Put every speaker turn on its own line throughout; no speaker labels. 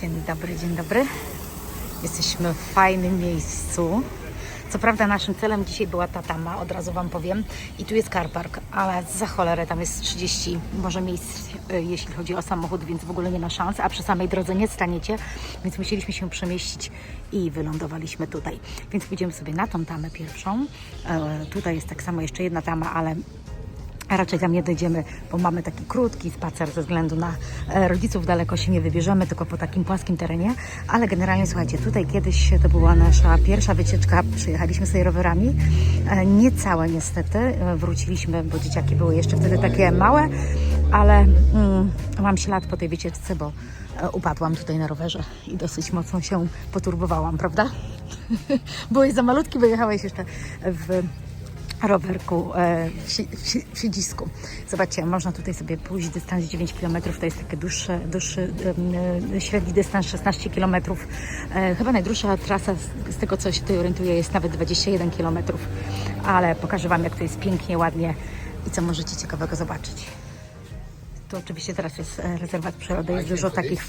Dzień dobry, dzień dobry. Jesteśmy w fajnym miejscu. Co prawda naszym celem dzisiaj była ta tama, od razu Wam powiem. I tu jest car park, ale za cholerę tam jest 30 może miejsc, jeśli chodzi o samochód, więc w ogóle nie ma szans. A przy samej drodze nie staniecie, więc musieliśmy się przemieścić i wylądowaliśmy tutaj. Więc pójdziemy sobie na tą tamę pierwszą. Tutaj jest tak samo jeszcze jedna tama, ale raczej tam nie dojdziemy, bo mamy taki krótki spacer ze względu na rodziców. Daleko się nie wybierzemy, tylko po takim płaskim terenie. Ale generalnie, słuchajcie, tutaj kiedyś to była nasza pierwsza wycieczka. Przyjechaliśmy sobie rowerami. Niecałe niestety. Wróciliśmy, bo dzieciaki były jeszcze wtedy takie małe, ale mam ślad po tej wycieczce, bo upadłam tutaj na rowerze i dosyć mocno się poturbowałam, prawda? Byłeś za malutki, bo jechałeś jeszcze w rowerku w siedzisku. Zobaczcie, można tutaj sobie pójść dystans 9 km, to jest taki dłuższy średni dystans 16 km. Chyba najdłuższa trasa z tego, co się tutaj orientuję, jest nawet 21 km, ale pokażę Wam, jak to jest pięknie, ładnie i co możecie ciekawego zobaczyć. Tu oczywiście teraz jest rezerwat przyrody, jest dużo takich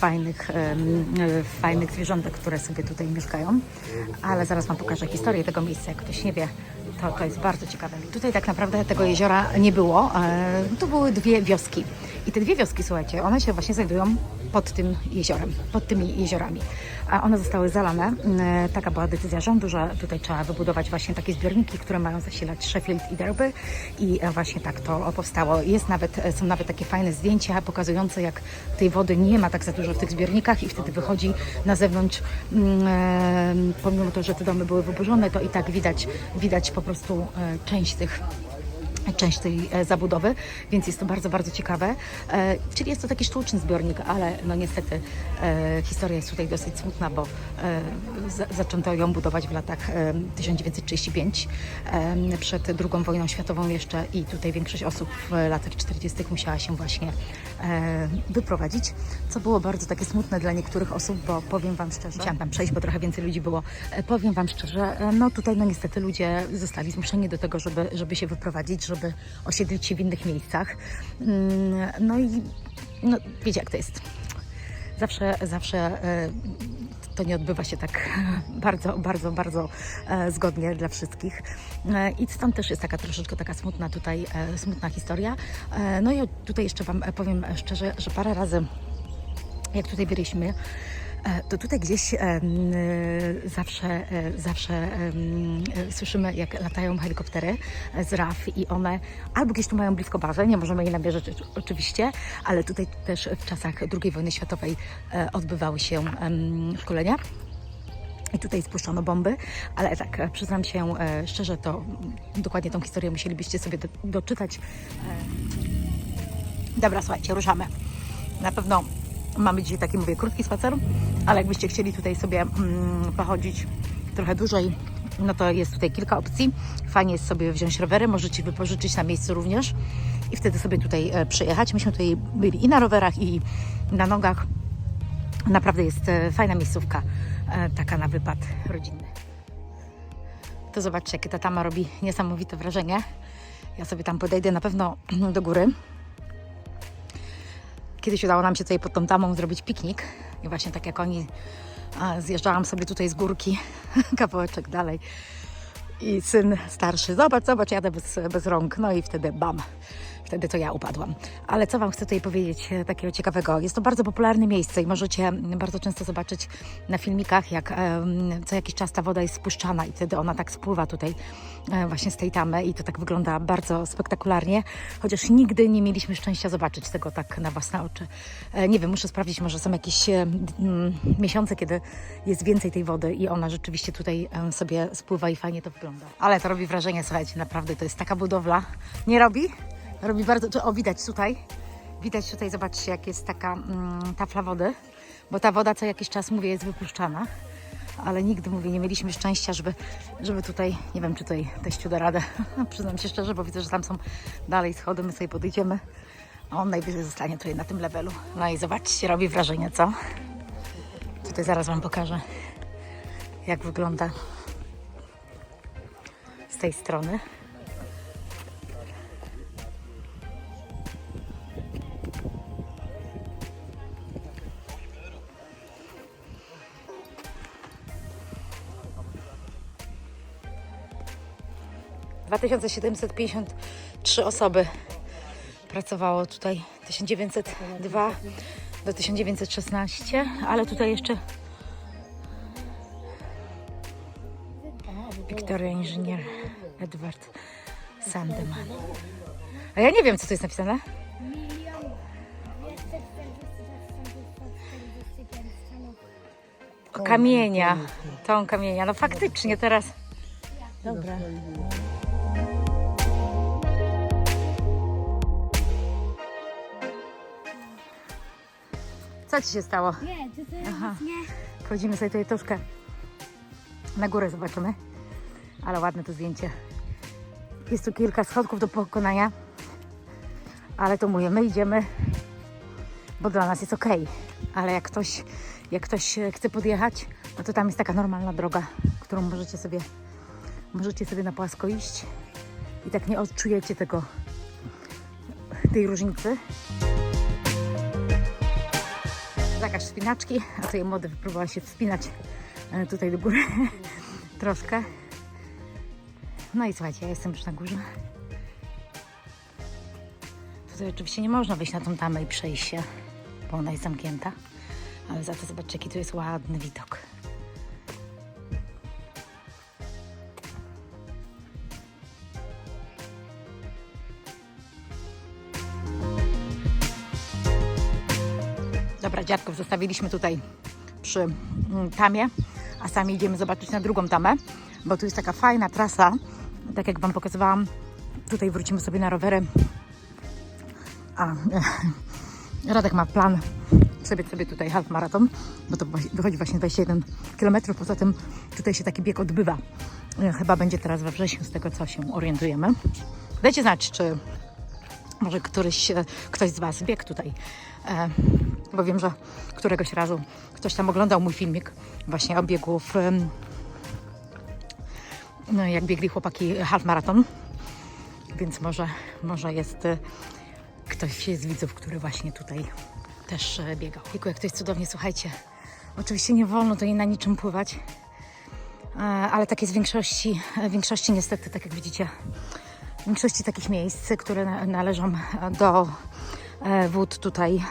fajnych zwierzątek, które sobie tutaj mieszkają, ale zaraz Wam pokażę historię tego miejsca, jak ktoś nie wie, to jest bardzo ciekawe. Tutaj tak naprawdę tego jeziora nie było, tu były dwie wioski i te dwie wioski, słuchajcie, one się właśnie znajdują pod tym jeziorem, pod tymi jeziorami, a one zostały zalane. Taka była decyzja rządu, że tutaj trzeba wybudować właśnie takie zbiorniki, które mają zasilać Sheffield i Derby i właśnie tak to powstało. Są nawet takie fajne zdjęcia pokazujące, jak tej wody nie ma tak za dużo w tych zbiornikach i wtedy wychodzi na zewnątrz, pomimo to, że te domy były wyburzone, to i tak widać po prostu część tej zabudowy, więc jest to bardzo, bardzo ciekawe. Czyli jest to taki sztuczny zbiornik, ale no niestety historia jest tutaj dosyć smutna, bo zaczęto ją budować w latach 1935, przed II wojną światową jeszcze i tutaj większość osób w latach 40. musiała się właśnie wyprowadzić, co było bardzo takie smutne dla niektórych osób, bo powiem Wam szczerze, chciałam tam przejść, bo trochę więcej ludzi było, powiem Wam szczerze, no tutaj no niestety ludzie zostali zmuszeni do tego, żeby się wyprowadzić, żeby osiedlić się w innych miejscach. No i no, wiecie, jak to jest. Zawsze to nie odbywa się tak bardzo zgodnie dla wszystkich. I stąd też jest taka troszeczkę taka smutna historia. No i tutaj jeszcze Wam powiem szczerze, że parę razy jak tutaj byliśmy, to tutaj gdzieś zawsze słyszymy, jak latają helikoptery z RAF i one albo gdzieś tu mają blisko bazę, nie możemy jej namierzyć oczywiście, ale tutaj też w czasach II wojny światowej odbywały się szkolenia. I tutaj spuszczono bomby, ale tak, przyznam się szczerze, to dokładnie tą historię musielibyście sobie doczytać. Dobra, słuchajcie, ruszamy. Na pewno mamy dzisiaj taki, mówię, krótki spacer, ale jakbyście chcieli tutaj sobie pochodzić trochę dłużej, no to jest tutaj kilka opcji. Fajnie jest sobie wziąć rowery, możecie wypożyczyć na miejscu również i wtedy sobie tutaj przyjechać. Myśmy tutaj byli i na rowerach, i na nogach. Naprawdę jest fajna miejscówka, taka na wypad rodzinny. To zobaczcie, jakie ta tama robi niesamowite wrażenie. Ja sobie tam podejdę na pewno do góry. Kiedyś udało nam się tutaj pod tą tamą zrobić piknik i właśnie tak jak oni, zjeżdżałam sobie tutaj z górki kawałeczek dalej i syn starszy, zobacz, jadę bez rąk, no i wtedy bam, wtedy to ja upadłam. Ale co Wam chcę tutaj powiedzieć takiego ciekawego? Jest to bardzo popularne miejsce i możecie bardzo często zobaczyć na filmikach, jak co jakiś czas ta woda jest spuszczana i wtedy ona tak spływa tutaj właśnie z tej tamy i to tak wygląda bardzo spektakularnie, chociaż nigdy nie mieliśmy szczęścia zobaczyć tego tak na własne oczy. Nie wiem, muszę sprawdzić, może są jakieś miesiące, kiedy jest więcej tej wody i ona rzeczywiście tutaj sobie spływa i fajnie to wygląda. Ale to robi wrażenie, słuchajcie, naprawdę to jest taka budowla. Nie robi? Robi bardzo, o widać tutaj, zobaczcie, jak jest taka tafla wody, bo ta woda co jakiś czas, mówię, jest wypuszczana, ale nigdy, mówię, nie mieliśmy szczęścia, żeby tutaj, nie wiem, czy tutaj teściu da radę, przyznam się szczerze, bo widzę, że tam są dalej schody, my sobie podejdziemy, a on najwyżej zostanie tutaj na tym levelu. No i zobaczcie, robi wrażenie, co? Tutaj zaraz Wam pokażę, jak wygląda z tej strony. 2753 osoby pracowało tutaj 1902 do 1916, ale tutaj jeszcze Victoria Inżynier Edward Sandeman. A ja nie wiem, co tu jest napisane.
1
O kamienia. Ton kamienia. No faktycznie teraz. Dobra. Co ci się stało?
Nie, to
Aha.
nie.
Wchodzimy sobie tutaj troszkę na górę, zobaczymy. Ale ładne to zdjęcie. Jest tu kilka schodków do pokonania. Ale to mówię, my idziemy, bo dla nas jest ok. Ale jak ktoś chce podjechać, no to tam jest taka normalna droga, którą możecie sobie na płasko iść i tak nie odczujecie tej różnicy. Zakaz wspinaczki, a tutaj młody wypróbował się wspinać tutaj do góry troszkę. No i słuchajcie, ja jestem już na górze. Tutaj oczywiście nie można wejść na tą tamę i przejść się, bo ona jest zamknięta. Ale za to zobaczcie, jaki tu jest ładny widok. Dobra, dziadków zostawiliśmy tutaj przy tamie, a sami idziemy zobaczyć na drugą tamę, bo tu jest taka fajna trasa, tak jak Wam pokazywałam. Tutaj wrócimy sobie na rowery. Radek ma plan przebiec sobie tutaj half maraton, bo to wychodzi właśnie 21 km. Poza tym tutaj się taki bieg odbywa. Chyba będzie teraz we wrześniu, z tego co się orientujemy. Dajcie znać, czy może ktoś z Was biegł tutaj, bo wiem, że któregoś razu ktoś tam oglądał mój filmik właśnie o biegów, no jak biegli chłopaki half maraton, więc może jest ktoś z widzów, który właśnie tutaj też biegał. Jejku, jak to jest cudownie, słuchajcie. Oczywiście nie wolno tutaj na niczym pływać, ale tak jest w większości niestety, tak jak widzicie, w większości takich miejsc, które należą do wód tutaj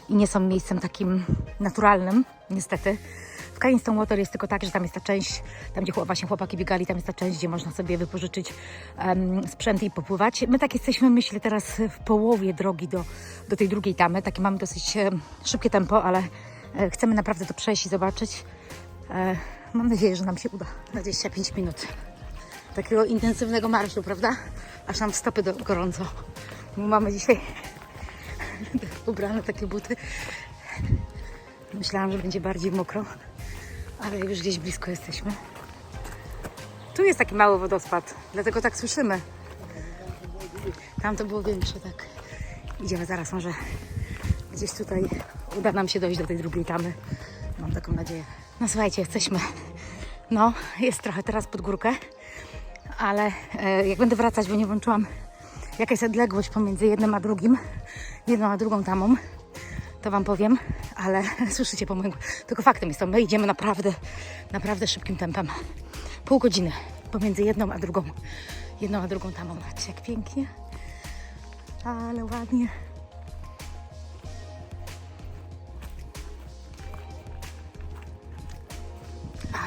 i nie są miejscem takim naturalnym, niestety. W Kalinston Water jest tylko tak, że tam jest ta część, tam gdzie właśnie chłopaki biegali, tam jest ta część, gdzie można sobie wypożyczyć sprzęt i popływać. My tak jesteśmy, myślę, teraz w połowie drogi do tej drugiej tamy. Takie mamy dosyć szybkie tempo, ale chcemy naprawdę to przejść i zobaczyć. Mam nadzieję, że nam się uda. 25 minut takiego intensywnego marszu, prawda? Aż nam stopy gorąco. Mamy dzisiaj ubrane takie buty. Myślałam, że będzie bardziej mokro, ale już gdzieś blisko jesteśmy. Tu jest taki mały wodospad, dlatego tak słyszymy. Tam to było większe, tak. Idziemy zaraz, może gdzieś tutaj uda nam się dojść do tej drugiej tamy. Mam taką nadzieję. No słuchajcie, jesteśmy. No, jest trochę teraz pod górkę, ale jak będę wracać, bo nie włączyłam, jaka jest odległość pomiędzy jedną a drugą tamą, to Wam powiem, ale słyszycie po moim... Tylko faktem jest to, my idziemy naprawdę szybkim tempem. Pół godziny pomiędzy jedną a drugą tamą. Patrzcie, jak pięknie, ale ładnie.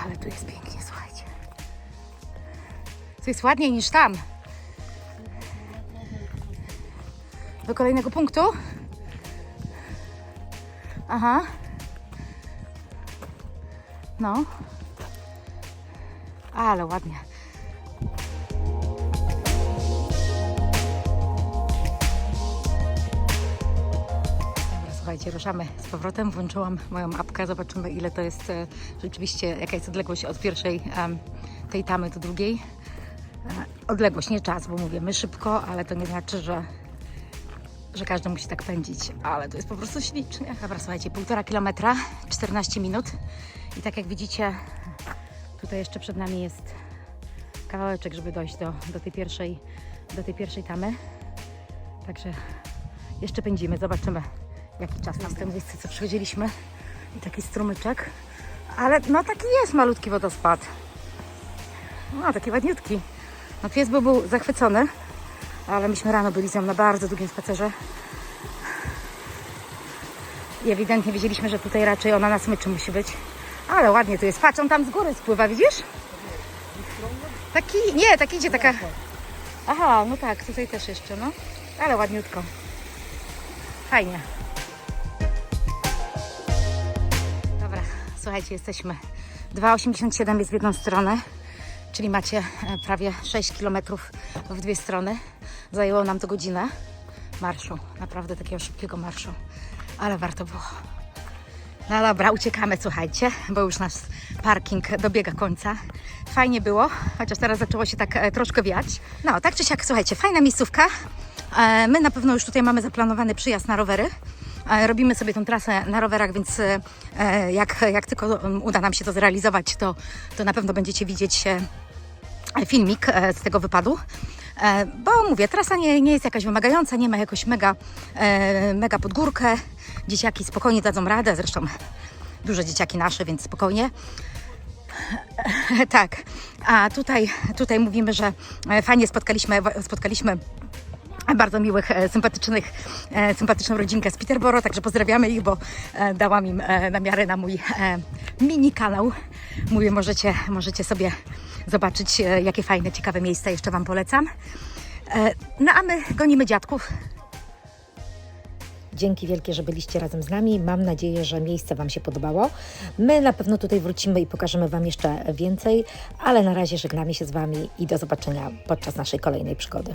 Ale tu jest pięknie, słuchajcie. Tu jest ładniej niż tam. Do kolejnego punktu. Aha. No. Ale ładnie. Dobra, słuchajcie, ruszamy z powrotem. Włączyłam moją apkę. Zobaczymy, ile to jest rzeczywiście, jaka jest odległość od pierwszej tej tamy do drugiej. Odległość, nie czas, bo mówimy szybko, ale to nie znaczy, że każdy musi tak pędzić, ale to jest po prostu ślicznie. Dobra, słuchajcie, 1,5 kilometra, 14 minut i tak jak widzicie, tutaj jeszcze przed nami jest kawałeczek, żeby dojść do tej pierwszej tamy. Także jeszcze pędzimy, zobaczymy, jaki czas nam. Jest to miejsce, co przechodziliśmy i taki strumyczek, ale no taki jest malutki wodospad. No, taki ładniutki. No pies był zachwycony, ale myśmy rano byli z nią na bardzo długim spacerze. I ewidentnie wiedzieliśmy, że tutaj raczej ona na smyczy musi być. Ale ładnie tu jest. Patrz, on tam z góry spływa, widzisz? Taki, nie, tak idzie taka... Aha, no tak, tutaj też jeszcze, no. Ale ładniutko. Fajnie. Dobra, słuchajcie, jesteśmy. 2,87 jest w jedną stronę, czyli macie prawie 6 km w dwie strony. Zajęło nam to godzinę marszu, naprawdę takiego szybkiego marszu, ale warto było. No dobra, uciekamy, słuchajcie, bo już nasz parking dobiega końca. Fajnie było, chociaż teraz zaczęło się tak troszkę wiać. No, tak czy siak, słuchajcie, fajna miejscówka. My na pewno już tutaj mamy zaplanowany przyjazd na rowery. Robimy sobie tą trasę na rowerach, więc jak tylko uda nam się to zrealizować, to na pewno będziecie widzieć filmik z tego wypadu. Bo mówię, trasa nie jest jakaś wymagająca, nie ma jakoś mega pod górkę. Dzieciaki spokojnie dadzą radę, zresztą duże dzieciaki nasze, więc spokojnie. Tak, a tutaj mówimy, że fajnie spotkaliśmy bardzo miłych, sympatyczną rodzinkę z Peterborough, także pozdrawiamy ich, bo dałam im namiary na mój mini kanał. Mówię, możecie sobie zobaczyć, jakie fajne, ciekawe miejsca jeszcze Wam polecam. No a my gonimy dziadków. Dzięki wielkie, że byliście razem z nami. Mam nadzieję, że miejsce Wam się podobało. My na pewno tutaj wrócimy i pokażemy Wam jeszcze więcej, ale na razie żegnamy się z Wami i do zobaczenia podczas naszej kolejnej przygody.